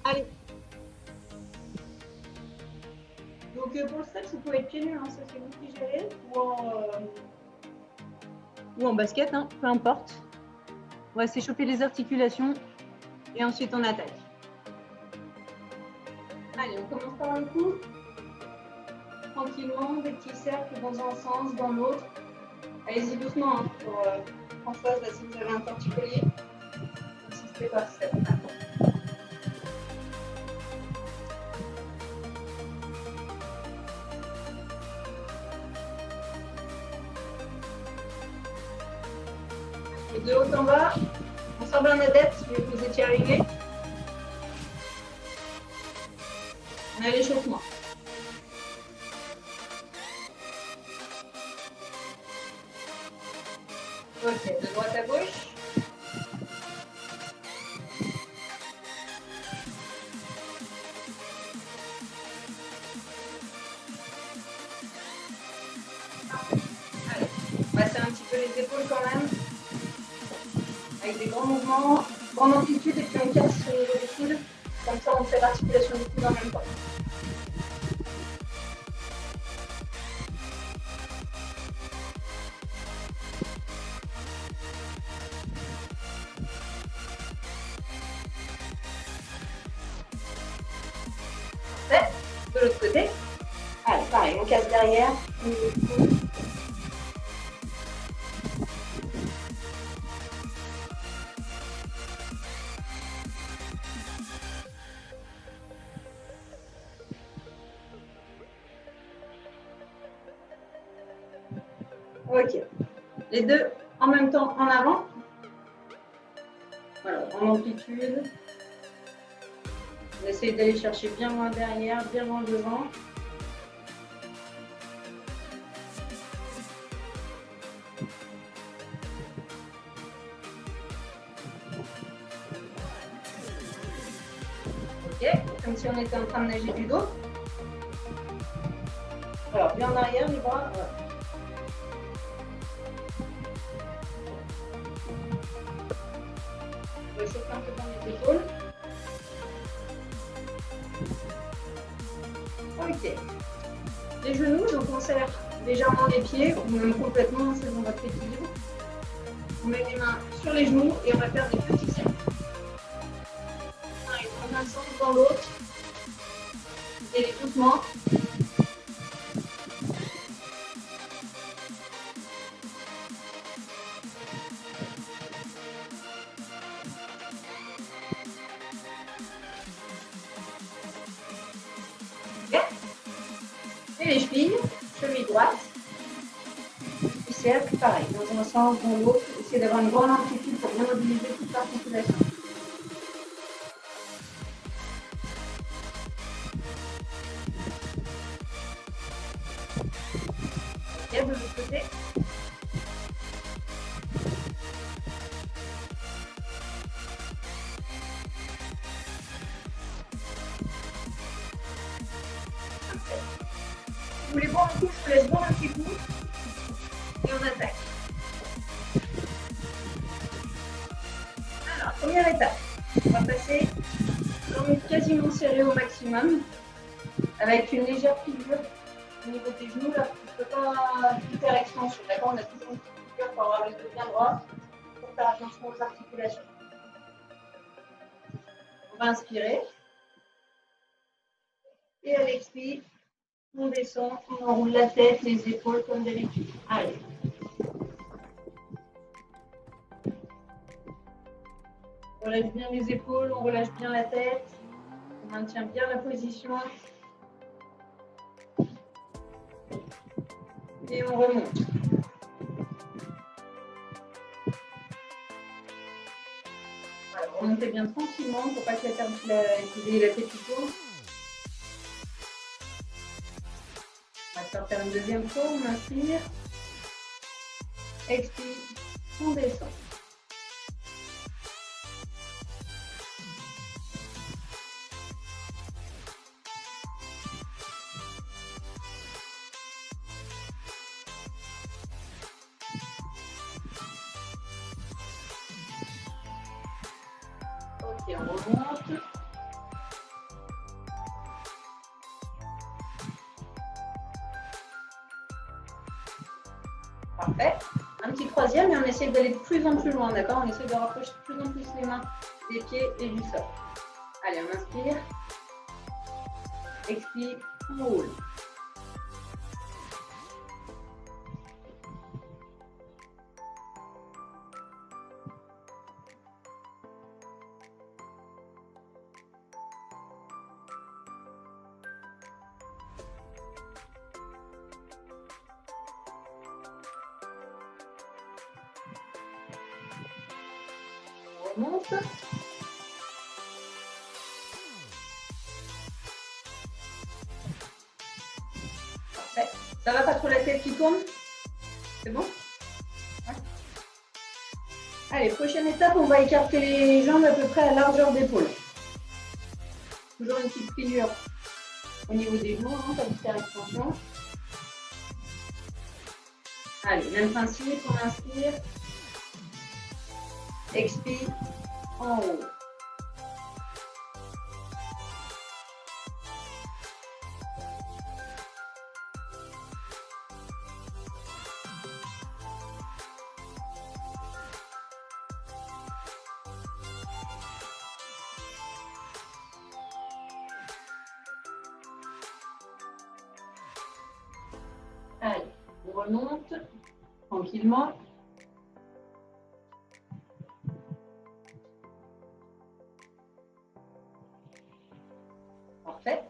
Allez. Donc pour le stretch, vous pouvez être pieds nus, hein, ça c'est vous qui gérez, ou en basket, hein, peu importe. On va s'échauffer les articulations et ensuite on attaque. Allez, on commence par le cou. Tranquillement, des petits cercles dans un sens, dans l'autre. Allez-y doucement, hein, pour Françoise, là, si vous avez un torticolis. N'insistez pas, c'est bon. Et de haut en bas, on sort Bernadette, vu que vous étiez arrivé. On a l'échauffement. Ok, de droite à gauche. Allez, on va serrer un petit peu les épaules quand même. Avec des grands mouvements, grande amplitude et puis on casse au niveau des coudes. Comme ça, on fait l'articulation des coudes en même temps. Parfait. De l'autre côté. Allez, pareil, on casse derrière. Au niveau du coude. Ok. Les deux en même temps en avant. Voilà, en amplitude. On essaye d'aller chercher bien loin derrière, bien loin devant. Ok, comme si on était en train de nager du dos. Alors, bien en arrière, les bras. Voilà. On va chauffer un peu dans les épaules. Ok. Les genoux, donc on serre légèrement les pieds, ou même complètement selon votre équilibre. On met les mains sur les genoux et on va faire des petits cercles. Allez, dans un sens, dans l'autre. Et les doucement. Et les chevilles, cheville droite, du cercle, pareil, dans un sens, dans l'autre. Essayez d'avoir une grande amplitude pour bien mobiliser toute l'articulation. Et de l'autre côté. Si vous voulez boire un coup, je vous laisse boire un petit coup. Et on attaque. Alors, première étape. On va passer jambes quasiment serrées au maximum. Avec une légère pliure au niveau des genoux. Là, on ne peut pas faire extension. D'accord, on a toujours une petite pliure pour avoir le dos bien droit. Pour faire attention aux articulations. On va inspirer. Et à l'expire, on descend, on enroule la tête, les épaules comme d'habitude. Allez. On relâche bien les épaules, on relâche bien la tête. On maintient bien la position. Et on remonte. Voilà, remontez bien tranquillement pour pas que vous ayez la tête qui tourne. On va faire une deuxième fois, on inspire. Expire, on descend. Ok, on remonte. Parfait. Un petit troisième et on essaie d'aller de plus en plus loin, d'accord? On essaie de rapprocher de plus en plus les mains des pieds et du sol. Allez, on inspire. Expire, on roule. On remonte. Parfait. Ça va, pas trop la tête qui tourne? C'est bon? Ouais. Allez, prochaine étape, on va écarter les jambes à peu près à largeur d'épaule. Toujours une petite pliure au niveau des genoux, hein, comme faire extension. Allez, même principe, on inspire. Expire, en haut. Allez, on remonte tranquillement. Parfait.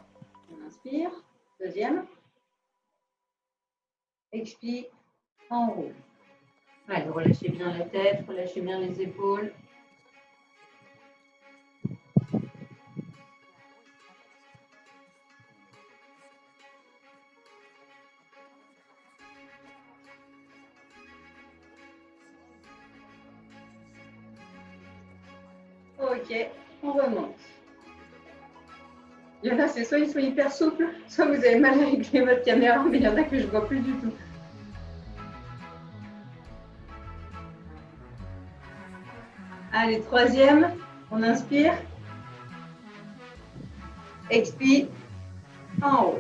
On inspire. Deuxième. Expire. En haut. Allez, relâchez bien la tête, relâchez bien les épaules. Ok, on remonte. Il y en a, c'est soit ils sont hyper souples, soit vous avez mal avec votre caméra, mais il y en a que je ne vois plus du tout. Allez, troisième, on inspire. Expire, en haut.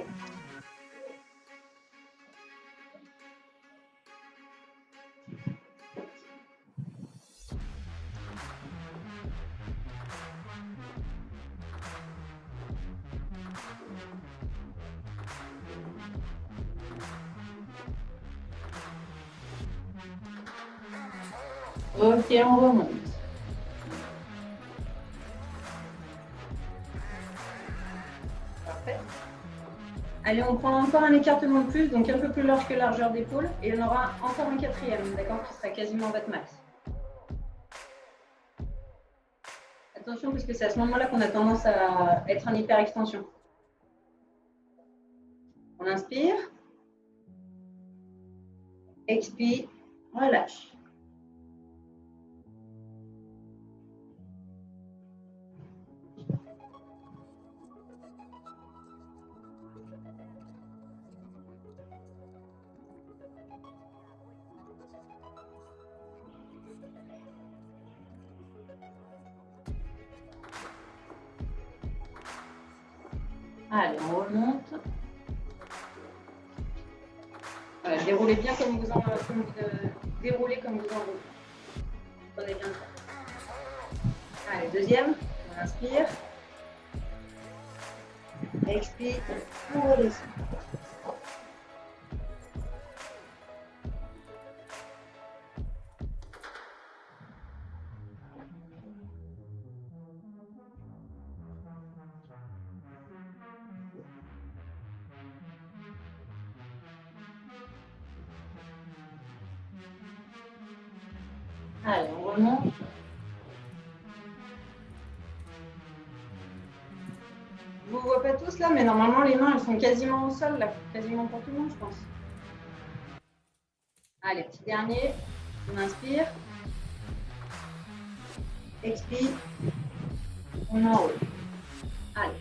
Ok, on remonte. Parfait. Allez, on prend encore un écartement de plus, donc un peu plus large que largeur d'épaule, et on aura encore un quatrième, d'accord, qui sera quasiment votre max. Attention, parce que c'est à ce moment-là qu'on a tendance à être en hyperextension. On inspire. Expire, relâche. Allez, on remonte. Voilà, déroulez bien comme vous déroulez comme vous en voulez. Prenez bien le temps. Allez, deuxième, on inspire. Expire, on redescend. Allez, on remonte. Je ne vous vois pas tous là, mais normalement les mains elles sont quasiment au sol, là, quasiment pour tout le monde, je pense. Allez, petit dernier. On inspire. Expire. On enroule. Allez.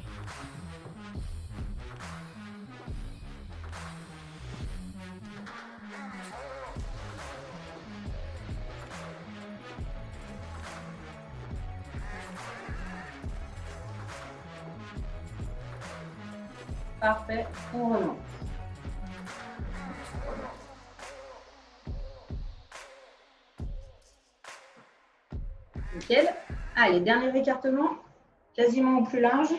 Parfait, on remonte. Allez, dernier écartement, quasiment au plus large.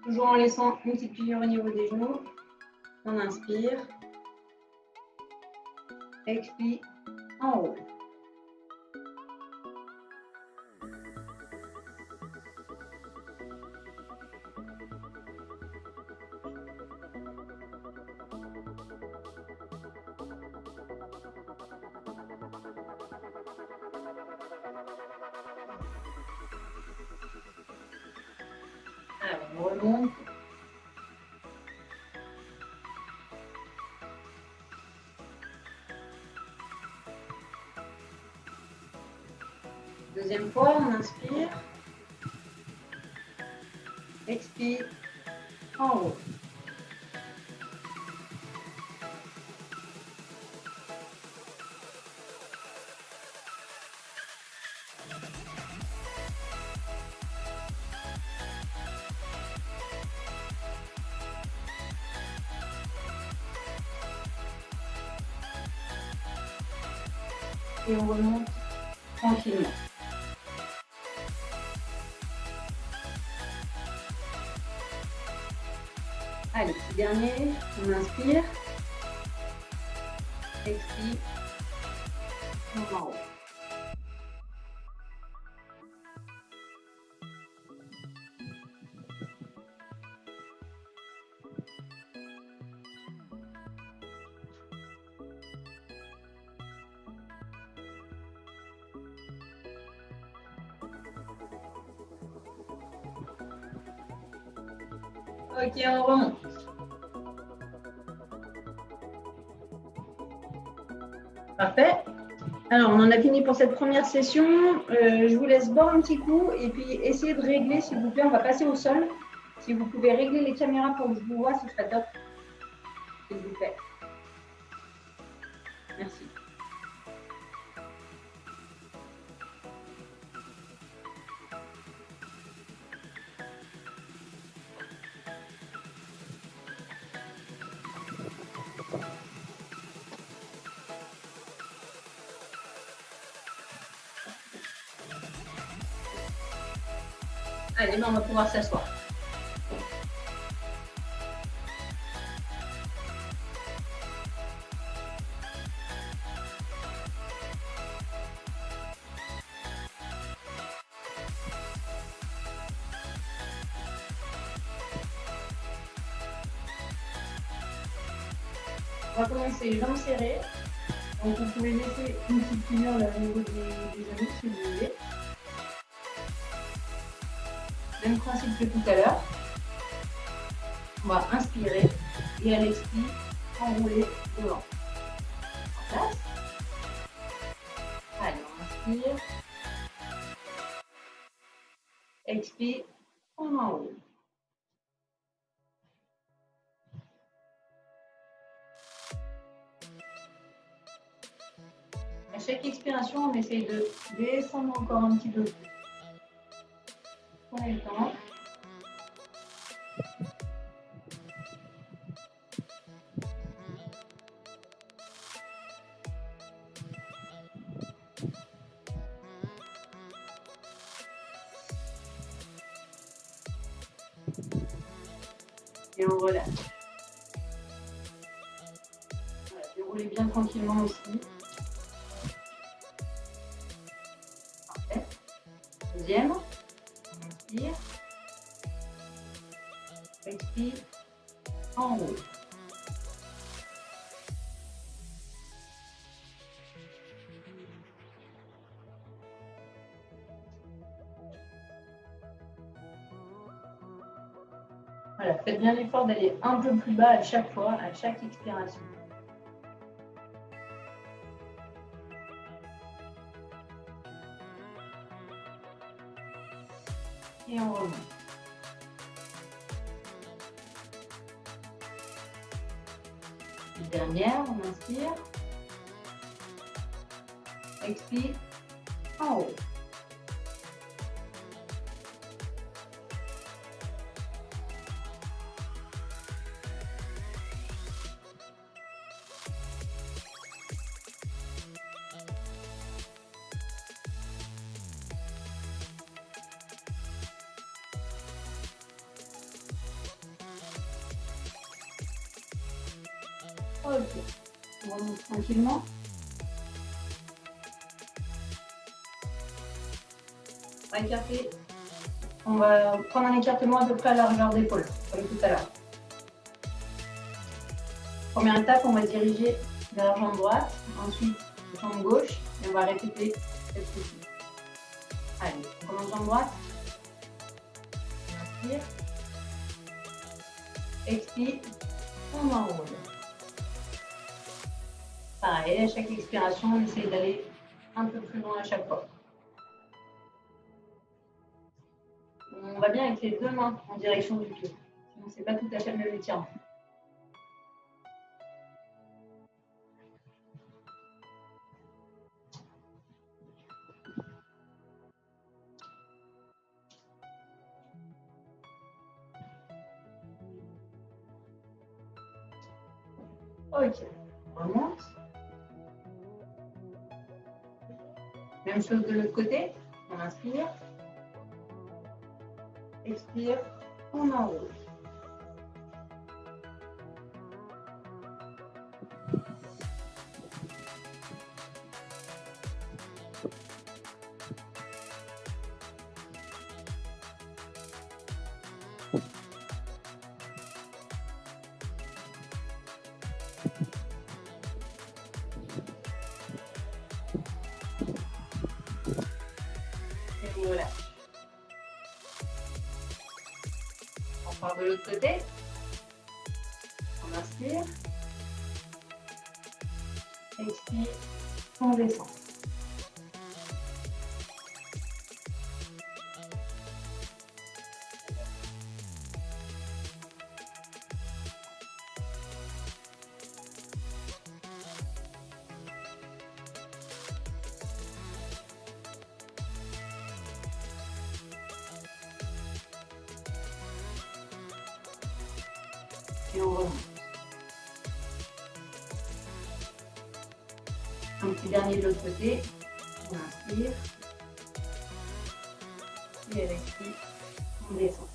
Toujours en laissant une petite pliure au niveau des genoux. On inspire. Expire. En haut. Alors, on remonte. Deuxième fois, on inspire. Expire. En haut. Et on remonte tranquillement. Allez, petit dernier, on inspire, expire, on va en haut. Ok, on remonte. Parfait. Alors, on en a fini pour cette première session. Je vous laisse boire un petit coup et puis essayez de régler, s'il vous plaît. On va passer au sol. Si vous pouvez régler les caméras pour que je vous vois, ce serait top. S'il vous plaît. Merci. Allez, on va pouvoir s'asseoir. On va commencer jambes serrées. Donc vous pouvez laisser une petite pliure au niveau des genoux si vous voulez. Même principe que tout à l'heure. On va inspirer et à l'expire, enrouler devant. En place. Allez, on inspire. Expire, on enroule. À chaque expiration, on essaye de descendre encore un petit peu plus. Prenez le temps. Et on relâche. Voilà, déroulez bien tranquillement aussi. Parfait. Deuxième. On inspire. Expire. Enroule. Voilà, faites bien l'effort d'aller un peu plus bas à chaque fois, à chaque expiration. Et on remonte. Une dernière, on inspire. Expire. En haut. Ok. On remonte tranquillement. On va écarter. On va prendre un écartement à peu près à la largeur d'épaule, comme tout à l'heure. Première étape, on va diriger vers la jambe droite, ensuite jambe gauche, et on va répéter cette fois-ci. Allez, on commence jambe droite. On inspire. Expire. On enroule. Pareil, à chaque expiration, on essaye d'aller un peu plus loin à chaque fois. On va bien avec les deux mains en direction du pied. Sinon, ce n'est pas tout à fait le même étirement. Ok, on remonte. Même chose de l'autre côté. On inspire. Expire. On enroule. Voilà. On part de l'autre côté. On inspire. Expire. On descend. Et on remonte. Un petit dernier de l'autre côté. On inspire. Et avec l'expire, on descend.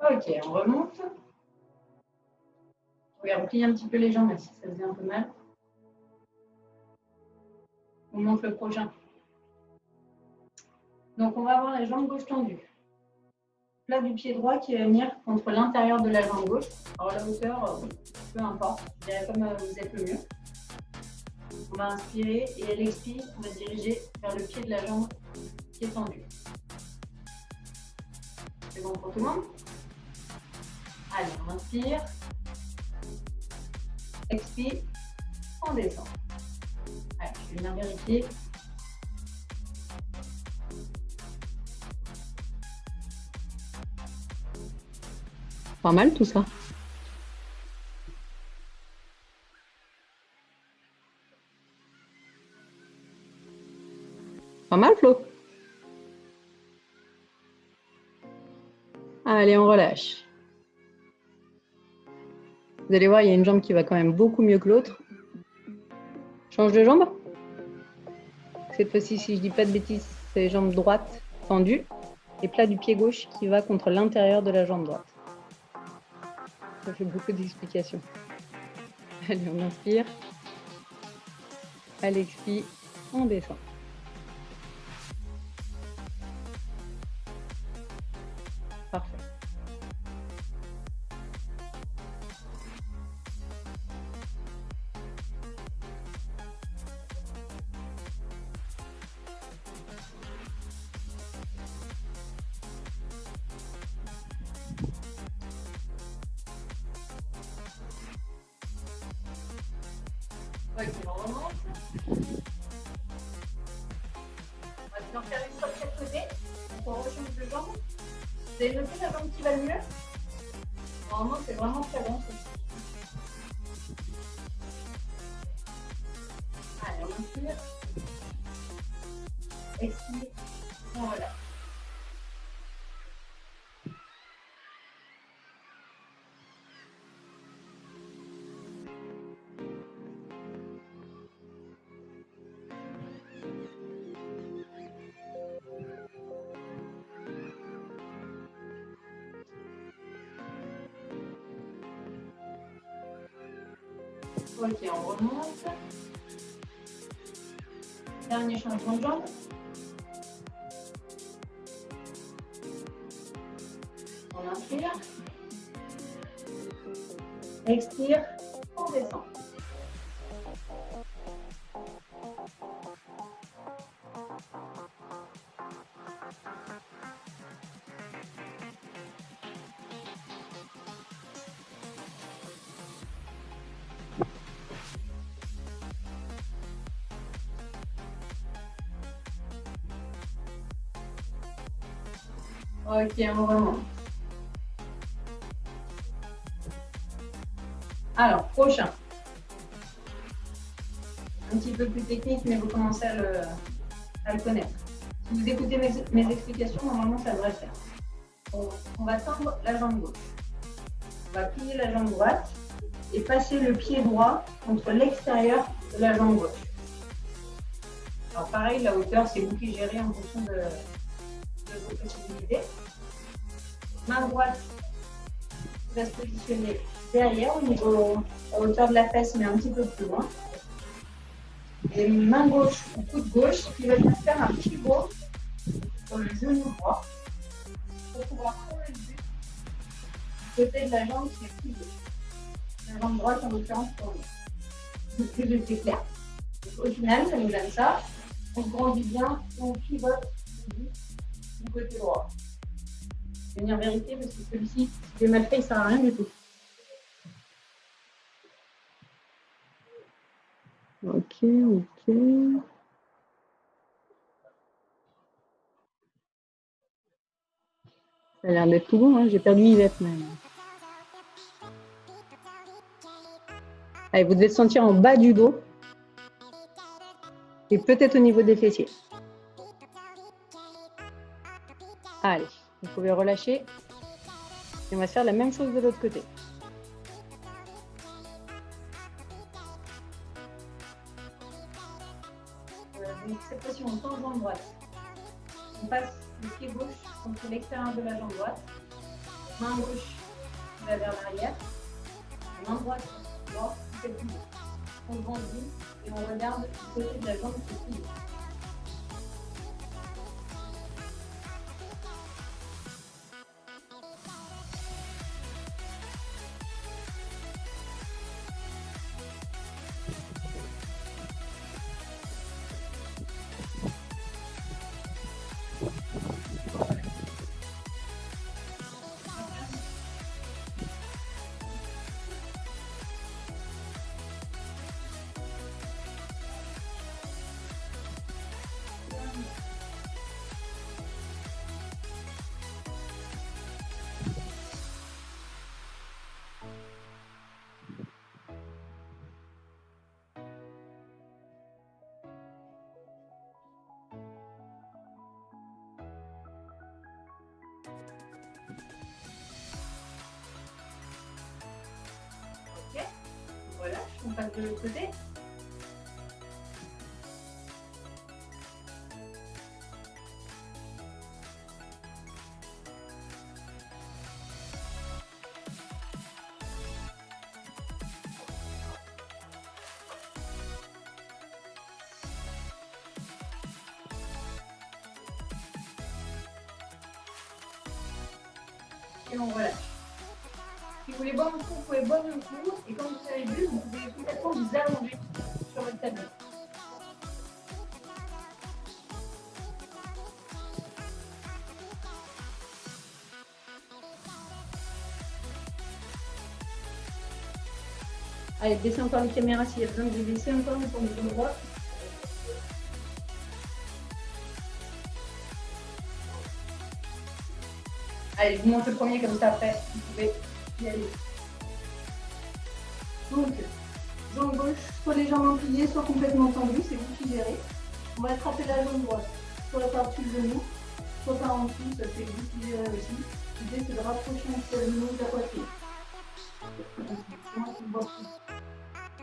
Ok, on remonte. On va replier un petit peu les jambes, même si ça faisait un peu mal. On monte le prochain. Donc, on va avoir la jambe gauche tendue. Plat du pied droit qui va venir contre l'intérieur de la jambe gauche. Alors, la hauteur, peu importe. Je dirais comme vous êtes le mieux. On va inspirer et à l'expire, on va diriger vers le pied de la jambe qui est tendue. C'est bon pour tout le monde? Allez, on inspire. Expire. On descend. Allez, je vais bien vérifier. Pas mal tout ça. Pas mal, Flo. Allez, on relâche. Vous allez voir, il y a une jambe qui va quand même beaucoup mieux que l'autre. Change de jambe. Cette fois-ci, si je dis pas de bêtises, c'est jambe droite tendue et plat du pied gauche qui va contre l'intérieur de la jambe droite. Ça fait beaucoup d'explications. Allez, on inspire. À l'expire, on descend. Parfait. Ok, on remonte. On va maintenant faire une fois de chaque côté. Donc, on rechange de jambe. Vous avez noté la jambe qui va le mieux? Normalement, c'est vraiment très bon. Allez, on inspire. Expire. On relâche. Ok, on remonte. Dernier changement de jambe. On inspire. Expire. On descend. Ok, on remonte. Alors, prochain. Un petit peu plus technique, mais vous commencez à le connaître. Si vous écoutez mes explications, normalement, ça devrait le faire. On va tendre la jambe gauche. On va plier la jambe droite et passer le pied droit contre l'extérieur de la jambe gauche. Alors pareil, la hauteur, c'est vous qui gérez en fonction de vos possibilités. Main droite va se positionner derrière, au niveau à hauteur de la fesse, mais un petit peu plus loin. Et main gauche ou coude gauche qui va venir faire un pivot sur le genou droit pour pouvoir prendre le but du côté de la jambe qui est plus gauche. La jambe droite, en l'occurrence, pour nous. C'est clair. Donc, au final, ça nous donne ça. On grandit bien, on pivote du côté droit. Je vais venir vérifier parce que celui-ci, si j'ai mal fait, il ne sert à rien du tout. Ok, ok. Ça a l'air d'être tout bon, hein. J'ai perdu Yvette même. Allez, vous devez sentir en bas du dos et peut-être au niveau des fessiers. Allez, vous pouvez relâcher. Et on va faire la même chose de l'autre côté. Donc cette fois-ci, on tend jambe droite. On passe le pied gauche contre l'extérieur de la jambe droite. Main gauche qui va vers l'arrière. Main droite qui fait plus haut. On grandit et on regarde du côté de la jambe qui est plus haut. Ok, voilà, on passe de l'autre côté. Et on relâche. Si vous voulez boire un coup, vous pouvez boire un coup. Et quand vous avez bu, vous pouvez complètement vous allonger sur votre tapis. Allez, baissez encore les caméras s'il y a besoin de les baisser encore pour le dos droit. Allez, je vous montre le premier comme ça après, vous pouvez y aller. Donc, jambe gauche, soit légèrement pliée, soit complètement tendue, c'est vous qui gérez. On va attraper la jambe droite, soit par-dessus le genou, soit par en dessous, ça c'est vous qui gérez aussi. L'idée c'est de rapprocher un peu le genou de la poitrine.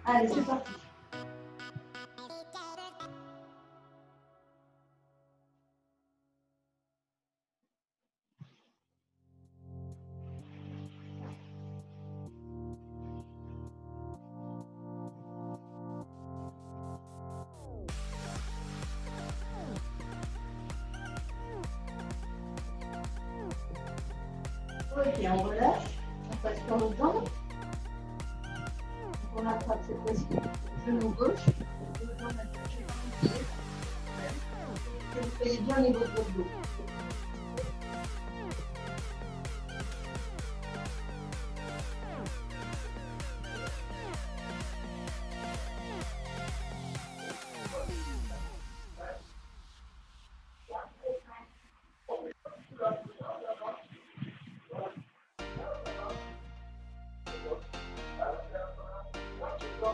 Allez, c'est parti. Ok, on relâche. On passe sur l'autre jambe. On attrape cette fois-ci le genou gauche. Le genou gauche. Et vous soyez bien au niveau de votre dos.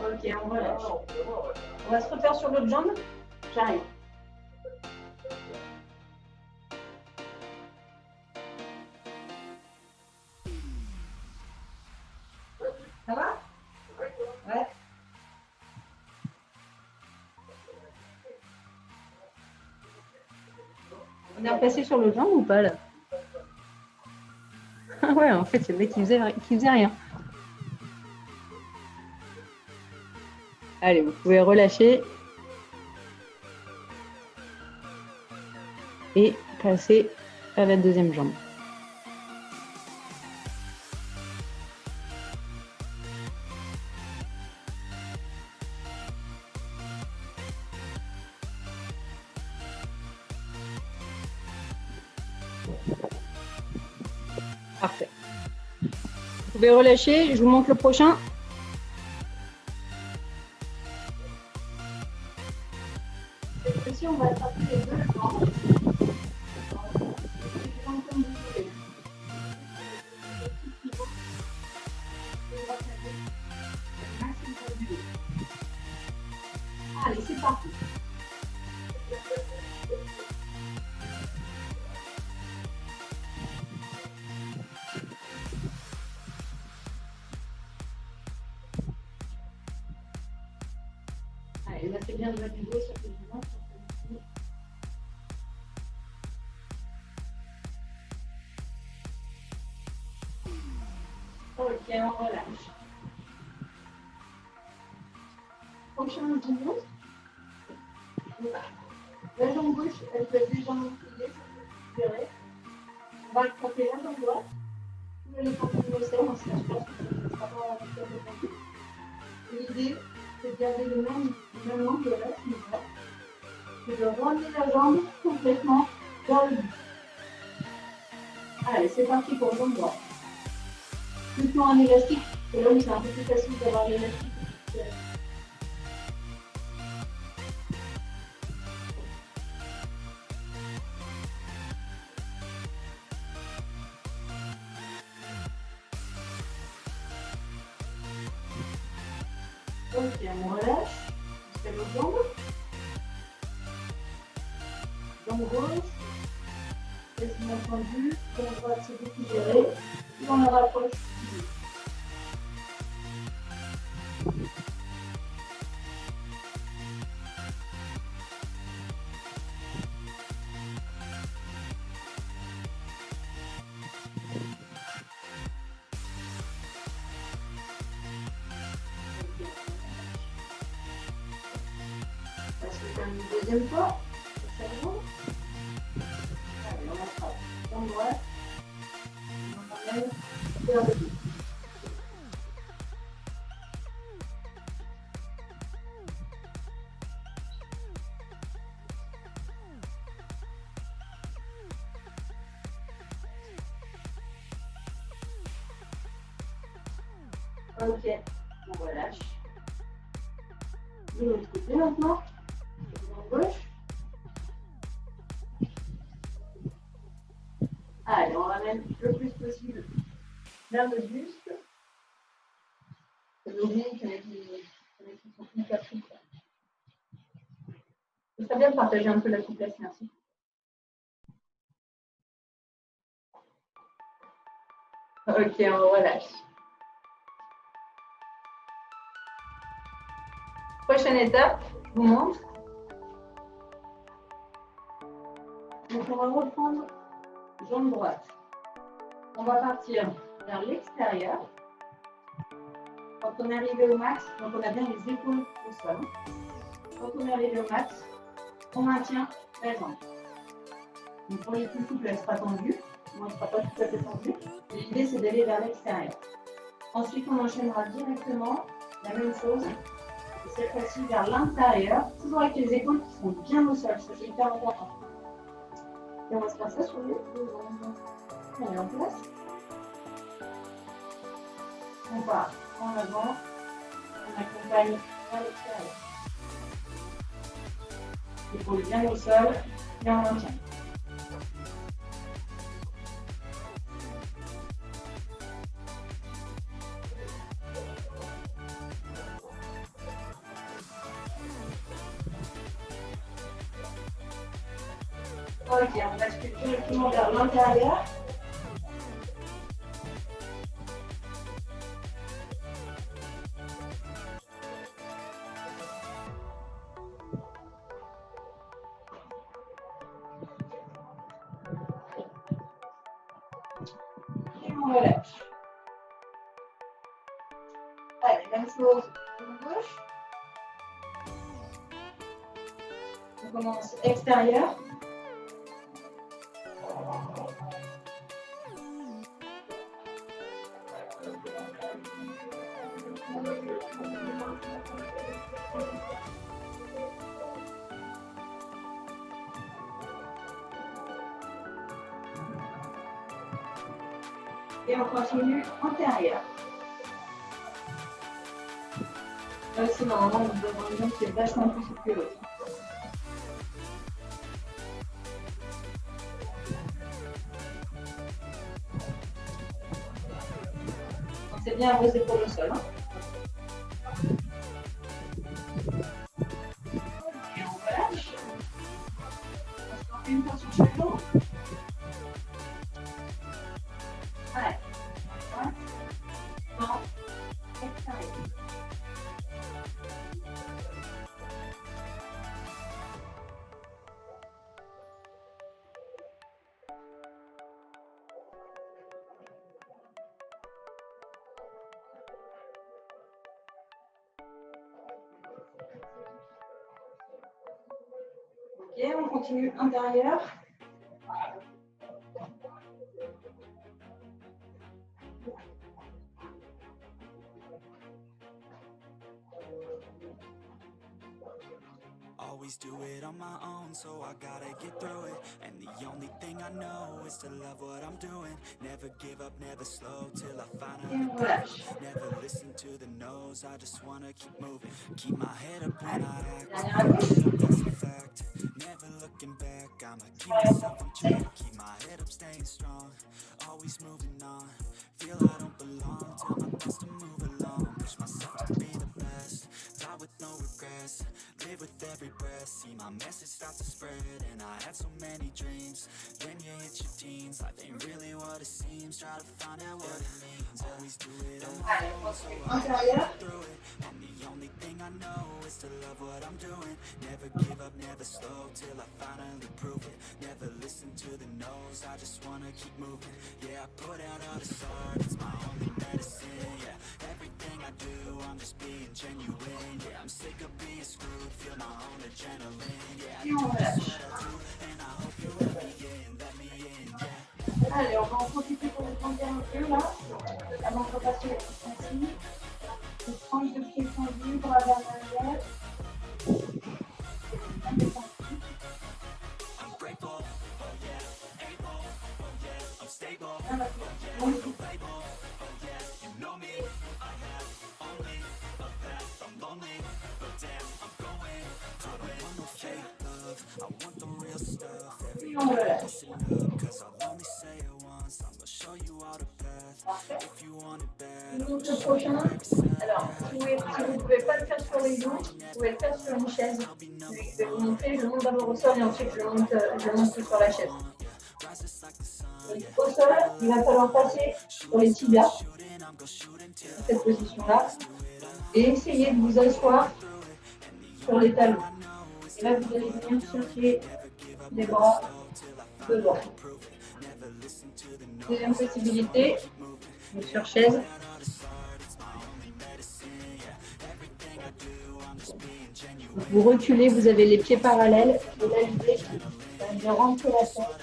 Ok, on relâche. On va se refaire sur l'autre jambe. J'arrive. Ça va? Ouais. On est repassé sur l'autre jambe ou pas là? Ah ouais, en fait, c'est le mec qui faisait rien. Allez, vous pouvez relâcher et passer à la deuxième jambe. Parfait. Vous pouvez relâcher, je vous montre le prochain. Cette fois-ci, on va attraper les deux jambes. Comme vous voulez. Allez, c'est parti. Allez, là, c'est bien de mettre du dos sur le divan. Ok, on relâche. Prochain mouvement. La jambe gauche, elle peut être légèrement pliée, ça peut être libéré. On va attraper la jambe droite. Vous allez continuer au sein, on se lâche pas. Ça va faire le temps. L'idée, c'est de garder le même angle là, ce niveau-là. C'est de ramener la jambe complètement vers le but. Allez, c'est parti pour jambe droite. Plutôt un élastique, c'est là où c'est un peu plus facile d'avoir l'élastique. Ok, on relâche. Jusqu'à l'autre jambe. Jambe gauche. Quasiment tendue. Jambe droite, c'est beaucoup géré. Et on la rapproche. On va se faire une deuxième fois. Allez, on attrape. Jambe droite. On emmène vers le but. Ok, on relâche. De l'autre côté maintenant. Jambe gauche. Allez, on ramène le plus possible vers le buste. N'oubliez qu'il y en a qui sont plus caprices. Ce serait bien de partager un peu la souplesse, merci. Ok, on relâche. Prochaine étape, je vous montre. Donc on va reprendre jambe droite. On va partir vers l'extérieur. Quand on est arrivé au max, donc on a bien les épaules au sol. Quand on est arrivé au max, on maintient la jambe. Donc pour les plus souples, elle sera tendue. Moi, il ne sera pas tout à fait tendu. L'idée, c'est d'aller vers l'extérieur. Ensuite, on enchaînera directement la même chose. Et cette fois-ci vers l'intérieur, toujours avec les épaules qui sont bien au sol. Ça, c'est hyper important. Et on va se faire ça sur les deux jambes. Allez, en place. On part en avant. On accompagne vers l'extérieur. Épaules bien au sol. Et on maintient. Ok, on bascule directement vers l'intérieur. Et on relâche. Allez, même chose de gauche. On commence extérieur. Et on continue antérieur. Là aussi, normalement, vous avez une jambe qui est vachement plus souple que l'autre. Pensez bien à vos épaules au sol. Hein. Et on relâche. On se fait une fois sur chaque jambe. Allez. Dans extérieur. Ok, on continue intérieur. Always do it on my own, so I gotta get through it. And the only thing I know is to love what I'm doing. Never give up, never slow, till I finally Relâche. never listen to the no's, I just wanna keep moving. Keep my head up when I act, Dernière à gauche. that's a fact. Never looking back, I'ma keep myself on track. Keep my head up, staying strong, always moving on. Feel I don't belong, tell my best to move along. Push myself to be the best, die with no regrets. Live with every breath, see my message start to spread. And I had so many dreams, then you hit your teens. Life ain't really what it seems, try to find out what it means. Always do it on my Allez, own, so on I continue gotta intérieur. get through it. And the only thing I know is to love what I'm doing. Never give up, never slow, till I finally prove it. Never listen to the no's, I just wanna keep moving. Yeah, I put out all this art, it's my only medicine. Yeah, everything I do, I'm just being genuine. Yeah, I'm sick of being screwed, feel my own adrenaline. Yeah, I Et on do this relâche. what I do, and I hope you let me in, yeah. Allez, on va en profiter pour le prendre un peu là, avant de repasser ainsi. On prend le pied tendu, bras vers l'arrière. I'm grateful, oh yeah, able, oh yeah, I'm stable, Bien, la label, oh yeah, you know me, I have only a path, I'm lonely, but damn, I'm going to win. I want no fake love, I want the real stuff. Et on relâche. Listen up, cause I'll only say it once, I'm gonna show you all the path. Parfait. If you want it bad, Donc le prochain, alors si vous ne pouvez pas le faire sur les genoux, vous pouvez le faire sur une chaise. Je vais vous montrer, je monte d'abord au sol et ensuite je monte sur la chaise. Donc, au sol, il va falloir passer sur les tibias, cette position-là, et essayer de vous asseoir sur les talons. Et là, vous allez venir chercher les bras devant. Deuxième possibilité, donc sur chaise. Vous reculez, vous avez les pieds parallèles. Et là, l'idée, c'est de rentrer la tête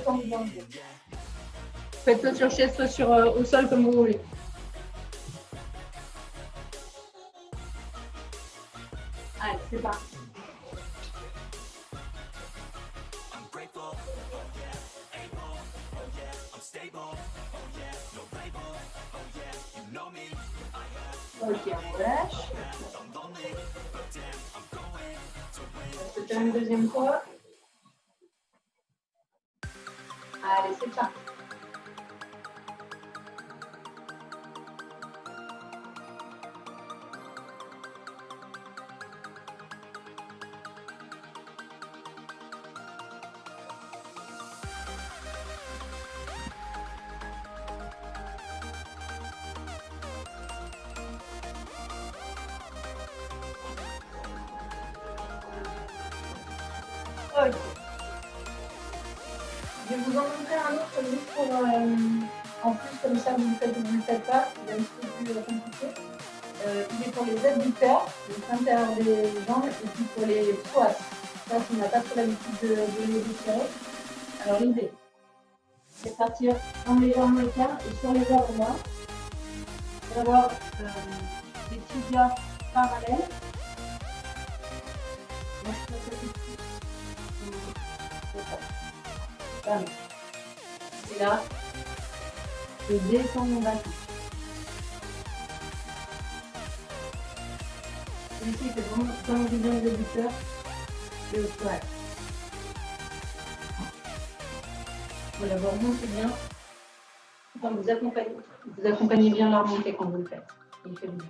comme vous en voulez. Faites-le sur chaise, soit sur, au sol, comme vous voulez. Allez, c'est parti. Ok, on relâche. On va se faire une deuxième fois. Allez, c'est parti. Ok. Je vais vous en montrer un autre juste pour, en plus, comme ça, vous ne le faites pas, c'est un petit peu plus compliqué. Il est pour les abducteurs, les intérieurs des jambes, et puis pour les psoas. Ça, on n'a pas trop l'habitude de les déchirer. Alors, l'idée, c'est partir en légèrement écart et sur les avant-bras, d'avoir des tibias parallèles. Moi, je fais ça tout de suite. Et là, je descends mon bassin. Celui-ci, c'est vraiment comme bien le débuteur et au poil. Voilà, vous remontez bien. Quand vous accompagnez bien la remontée quand vous le faites. Il fait le bien.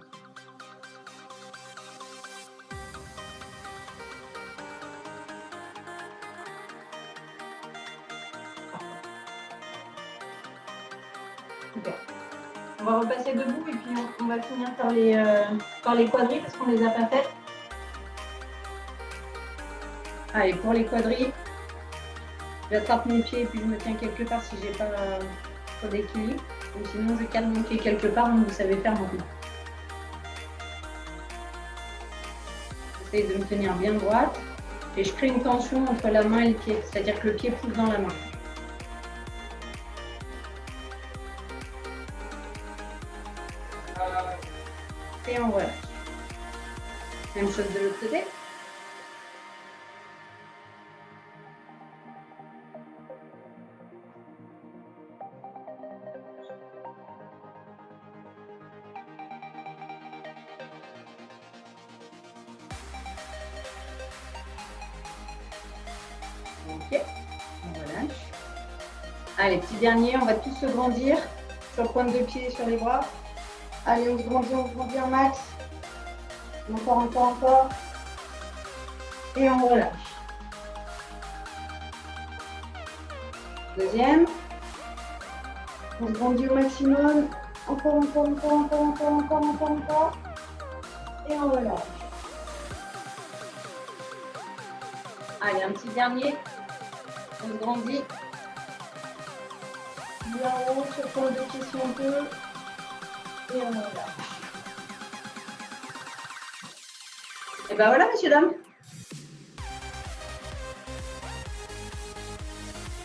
Super. On va repasser debout et puis on va finir par les quadrilles parce qu'on ne les a pas faites. Allez, pour les quadrilles, j'attrape mon pied et puis je me tiens quelque part si je n'ai pas trop d'équilibre. Ou sinon, je cale mon pied quelque part, donc vous savez faire maintenant. J'essaie de me tenir bien droite et je crée une tension entre la main et le pied, c'est-à-dire que le pied pousse dans la main. Et on relâche. Même chose de l'autre côté. Ok, on relâche. Allez, petit dernier, on va tous se grandir sur pointe de pied et sur les bras. Allez, on se grandit un max. Encore. Et on relâche. Deuxième. On se grandit au maximum. Encore. Et on relâche. Allez, un petit dernier. On se grandit. Bien haut, sur pointe de pied si on peut. Et on relâche. Et ben voilà, messieurs, dames.